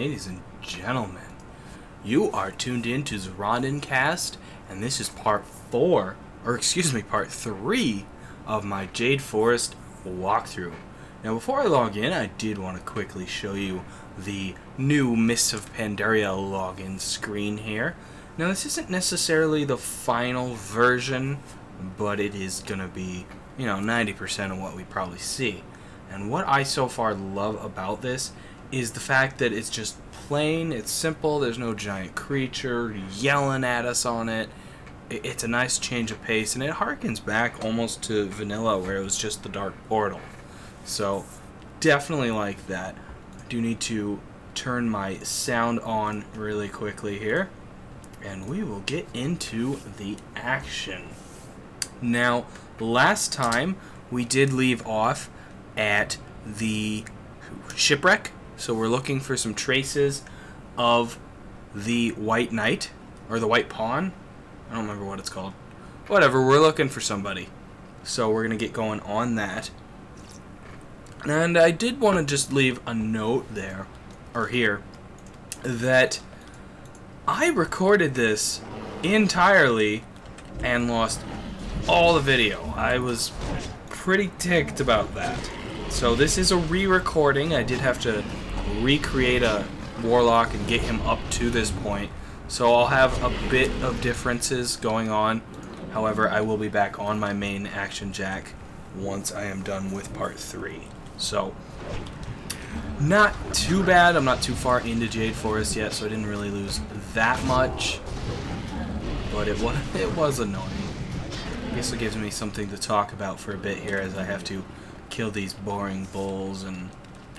ladies and gentlemen, you are tuned in to Zoronden Cast, and this is part 4, or excuse me, part 3 of my Jade Forest walkthrough. Now before I log in, I did want to quickly show you the new Mists of Pandaria login screen here. Now this isn't necessarily the final version, but it is going to be, 90% of what we probably see. And what I so far love about this is the fact that it's just plain, it's simple, there's no giant creature yelling at us on it. It's a nice change of pace, and it harkens back almost to vanilla where it was just the dark portal. So definitely like that. I do need to turn my sound on really quickly here, and we will get into the action. Now, last time we did leave off at the shipwreck, so we're looking for some traces of the White Knight, or the White Pawn. I don't remember what it's called. Whatever, we're looking for somebody. So we're going to get going on that. And I did want to just leave a note there, or here, that I recorded this entirely and lost all the video. I was pretty ticked about that. So this is a re-recording. I did have to recreate a warlock and get him up to this point. So I'll have a bit of differences going on. However, I will be back on my main ActionJack once I am done with part 3. So, not too bad. I'm not too far into Jade Forest yet, so I didn't really lose that much. But it was annoying. I guess it gives me something to talk about for a bit here as I have to kill these boring bulls and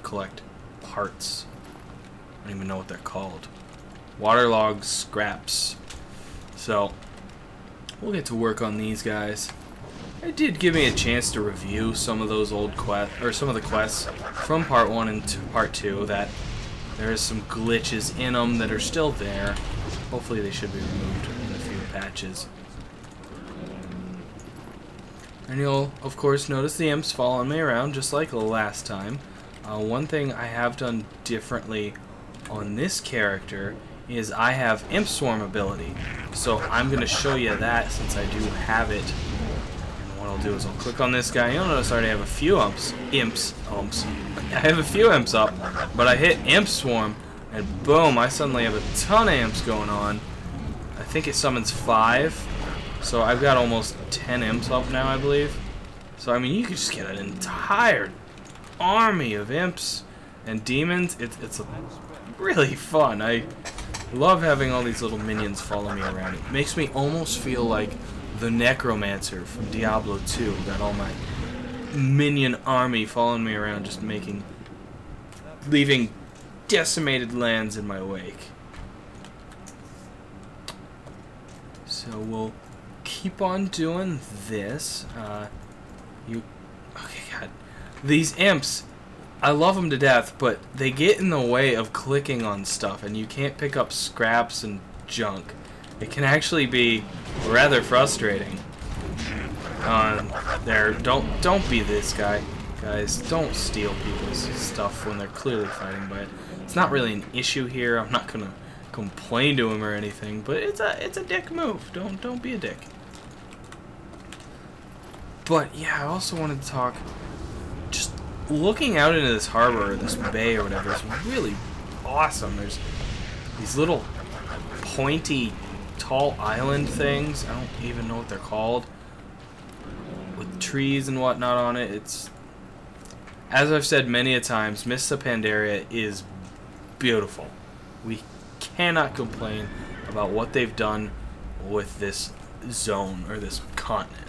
collect parts. I don't even know what they're called. Waterlogged scraps. So, we'll get to work on these guys. It did give me a chance to review some of those old quests, or some of the quests from part 1 and part 2, that there is some glitches in them that are still there. Hopefully they should be removed in a few patches. And you'll, of course, notice the imps following me around, just like the last time. One thing I have done differently on this character is I have Imp Swarm ability. So I'm going to show you that since I do have it. And what I'll do is I'll click on this guy. You'll notice I already have a few imps. I have a few imps up, but I hit Imp Swarm, and boom, I suddenly have a ton of imps going on. I think it summons 5. So I've got almost 10 imps up now, I believe. So I mean, you could just get an entire army of imps and demons. It's really fun. I love having all these little minions follow me around. It makes me almost feel like the Necromancer from Diablo 2. Got all my minion army following me around, just leaving decimated lands in my wake. So we'll keep on doing this. Okay, God. These imps, I love them to death, but they get in the way of clicking on stuff, and you can't pick up scraps and junk. It can actually be rather frustrating. Don't be this guy, guys. Don't steal people's stuff when they're clearly fighting, but it's not really an issue here. I'm not gonna complain to him or anything, but it's a dick move. Don't be a dick. But yeah, I also wanted to talk, just looking out into this harbor or this bay or whatever is really awesome. There's these little pointy tall island things. I don't even know what they're called, with trees and whatnot on it. It's, as I've said many a times, Mists of Pandaria is beautiful. We cannot complain about what they've done with this zone or this continent.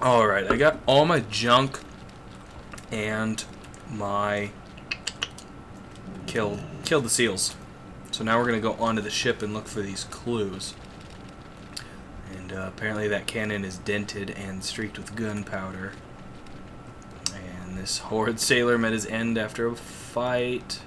Alright, I got all my junk and my killed the seals. So now we're going to go onto the ship and look for these clues. And apparently that cannon is dented and streaked with gunpowder. And this horde sailor met his end after a fight.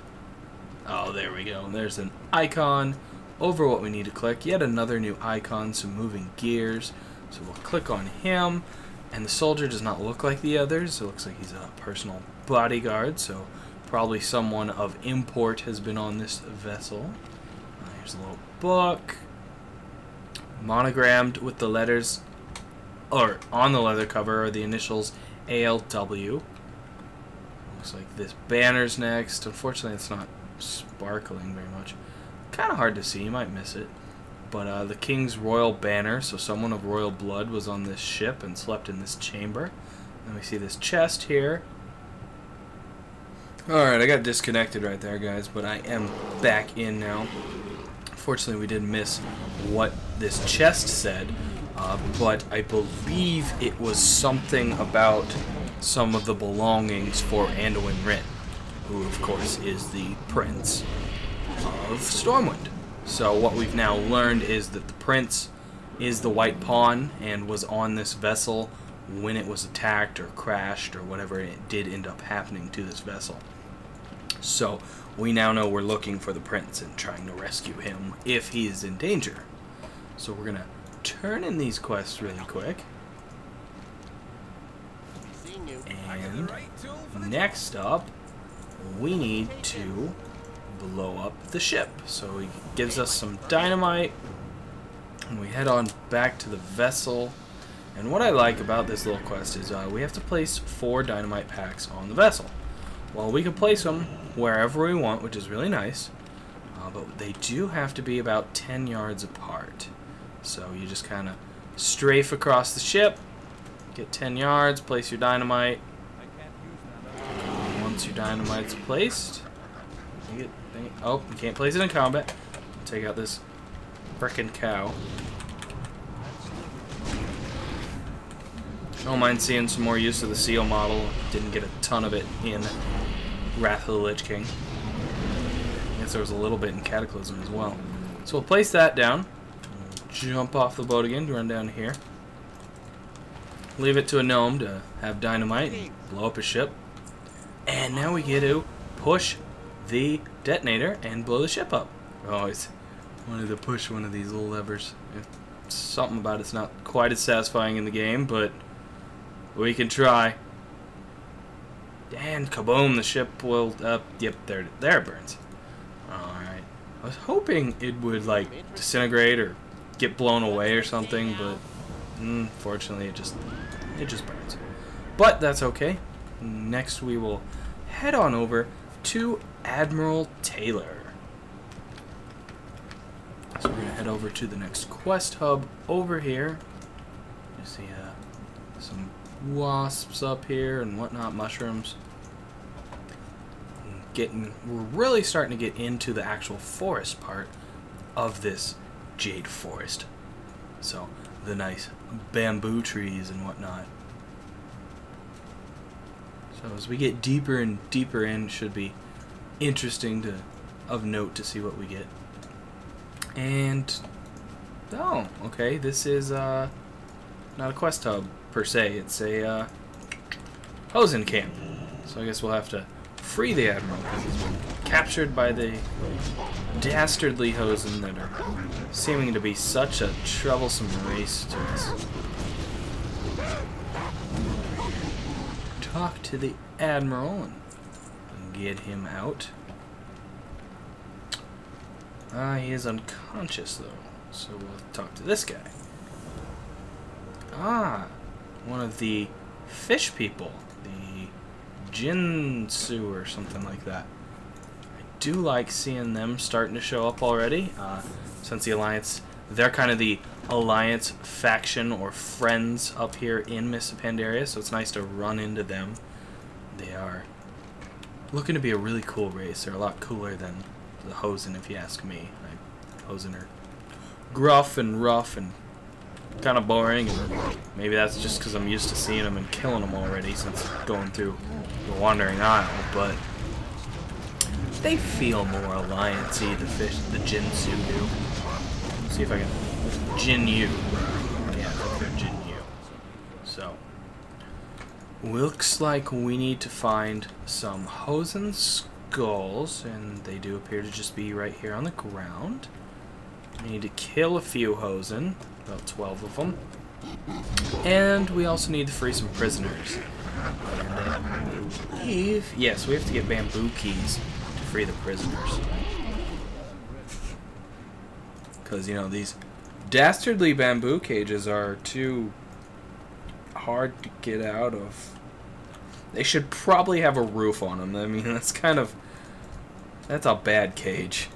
Oh, there we go. There's an icon over what we need to click. Yet another new icon, some moving gears. So we'll click on him. And the soldier does not look like the others. It looks like he's a personal bodyguard, so Probably someone of import has been on this vessel. Here's a little book. Monogrammed with the letters, or on the leather cover, are the initials ALW. Looks like this banner's next. Unfortunately, it's not sparkling very much. Kind of hard to see. You might miss it. But the King's Royal Banner, so someone of royal blood was on this ship and slept in this chamber. And we see this chest here. Alright, I got disconnected right there, guys, but I am back in now. Unfortunately, we did miss what this chest said, but I believe it was something about some of the belongings for Anduin Wrynn, who, of course, is the Prince of Stormwind. So what we've now learned is that the Prince is the White Pawn and was on this vessel when it was attacked or crashed or whatever it did end up happening to this vessel. So we now know we're looking for the Prince and trying to rescue him if he is in danger. So we're going to turn in these quests really quick. And next up, we need to blow up the ship. So he gives us some dynamite, and we head on back to the vessel. And what I like about this little quest is we have to place 4 dynamite packs on the vessel. Well, we can place them wherever we want, which is really nice, but they do have to be about 10 yards apart. So you just kind of strafe across the ship, get 10 yards, place your dynamite. Once your dynamite's placed, oh, you can't place it in combat. Take out this frickin' cow. Don't mind seeing some more use of the seal model. Didn't get a ton of it in Wrath of the Lich King. I guess there was a little bit in Cataclysm as well. So we'll place that down. Jump off the boat again, run down here. Leave it to a gnome to have dynamite and blow up a ship. And now we get to push the detonator and blow the ship up. I always wanted to push one of these little levers. Something about it's not quite as satisfying in the game, but we can try. And kaboom, the ship will, yep, there it burns. Alright. I was hoping it would, like, disintegrate or get blown away or something, but unfortunately it just burns. But that's okay. Next we will head on over to Admiral Taylor. So we're going to head over to the next quest hub over here. You see some wasps up here and whatnot, mushrooms. We're really starting to get into the actual forest part of this Jade Forest. So the nice bamboo trees and whatnot. So as we get deeper and deeper in, it should be interesting of note to see what we get. And oh, okay, this is not a quest hub per se. It's a Hosen camp. So I guess we'll have to free the Admiral because he's been captured by the dastardly Hosen that are seeming to be such a troublesome race to us. Talk to the Admiral and get him out. He is unconscious though, so we'll talk to this guy. One of the fish people, the Jinsu or something like that. I do like seeing them starting to show up already, since the Alliance, they're kind of the Alliance faction or friends up here in Mists of Pandaria, so it's nice to run into them. They are looking to be a really cool race. They're a lot cooler than the Hosen, if you ask me. Hosen are gruff and rough and kind of boring, and maybe that's just because I'm used to seeing them and killing them already since going through the Wandering Isle, but they feel more Alliance-y, the Jinsu do. Let's see if I can... Jinyu. Yeah, they're Jinyu. So, looks like we need to find some Hosen skulls, and they do appear to just be right here on the ground. We need to kill a few Hosen, about 12 of them. And we also need to free some prisoners. And I believe... Yes, we have to get bamboo keys to free the prisoners. Because, you know, these dastardly bamboo cages are too hard to get out of. They should probably have a roof on them. I mean, that's kind of... That's a bad cage.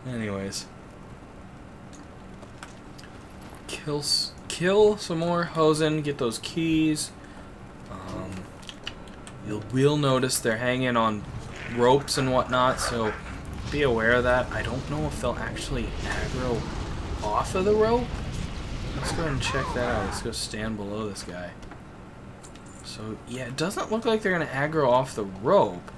Anyways. Kill some more hosen. Get those keys. You will notice they're hanging on ropes and whatnot, so be aware of that. I don't know if they'll actually aggro off of the rope. Let's go ahead and check that out. Let's go stand below this guy. So, yeah, it doesn't look like they're going to aggro off the rope,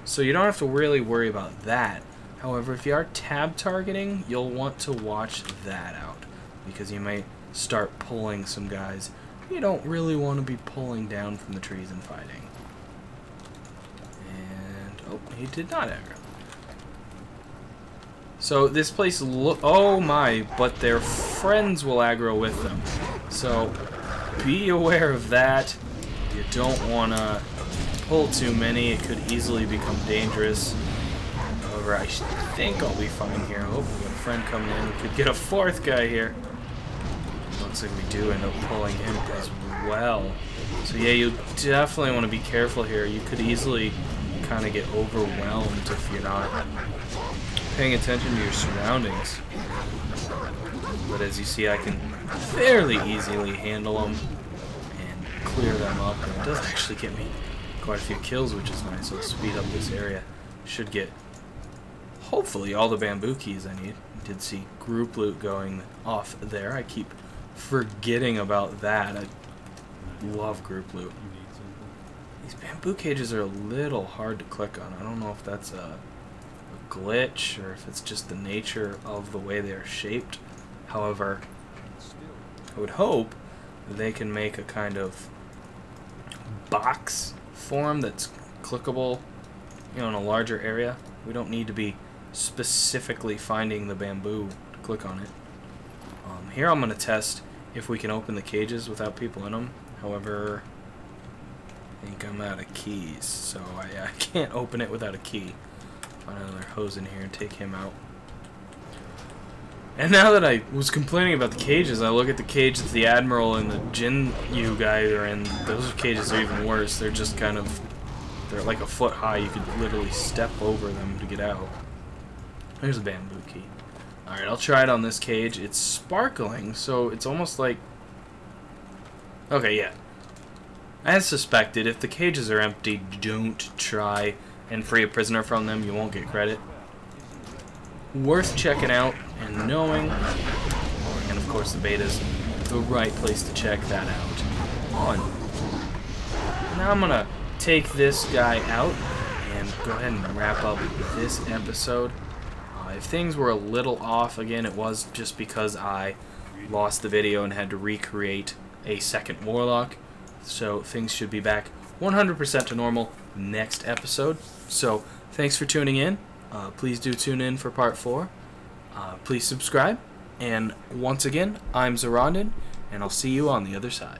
so you don't have to really worry about that. However, if you are tab targeting, you'll want to watch that out, because you might start pulling some guys you don't really want to be pulling down from the trees and fighting. And, oh, he did not aggro. So this place oh my, but their friends will aggro with them. So be aware of that. You don't want to pull too many. It could easily become dangerous. However, I think I'll be fine here. Oh, we got a friend coming in. We could get a fourth guy here. Looks like we do end up pulling him as well. So yeah, you definitely want to be careful here. You could easily kind of get overwhelmed if you're not paying attention to your surroundings. But as you see, I can fairly easily handle them and clear them up. And it does actually get me quite a few kills, which is nice. So speed up this area. Should get, hopefully, all the bamboo keys I need. I did see group loot going off there. I keep forgetting about that. I love group loot. These bamboo cages are a little hard to click on. I don't know if that's a glitch or if it's just the nature of the way they're shaped. However, I would hope they can make a kind of box form that's clickable, you know, in a larger area. We don't need to be specifically finding the bamboo to click on it. Here I'm going to test if we can open the cages without people in them. However, I think I'm out of keys, so I can't open it without a key. Find another hose in here and take him out. And now that I was complaining about the cages, I look at the cage that the Admiral and the Jinyu guy are in. Those cages are even worse. They're just kind of, they're like a foot high. You could literally step over them to get out. There's a bamboo key. Alright, I'll try it on this cage. It's sparkling, so it's almost like... Okay, yeah. As suspected, if the cages are empty, don't try and free a prisoner from them. You won't get credit. Worth checking out and knowing. And of course the beta's the right place to check that out. Now I'm gonna take this guy out and go ahead and wrap up this episode. If things were a little off, again, it was just because I lost the video and had to recreate a second Warlock. So things should be back 100% to normal next episode. So thanks for tuning in. Please do tune in for part 4. Please subscribe. And once again, I'm Zoronden, and I'll see you on the other side.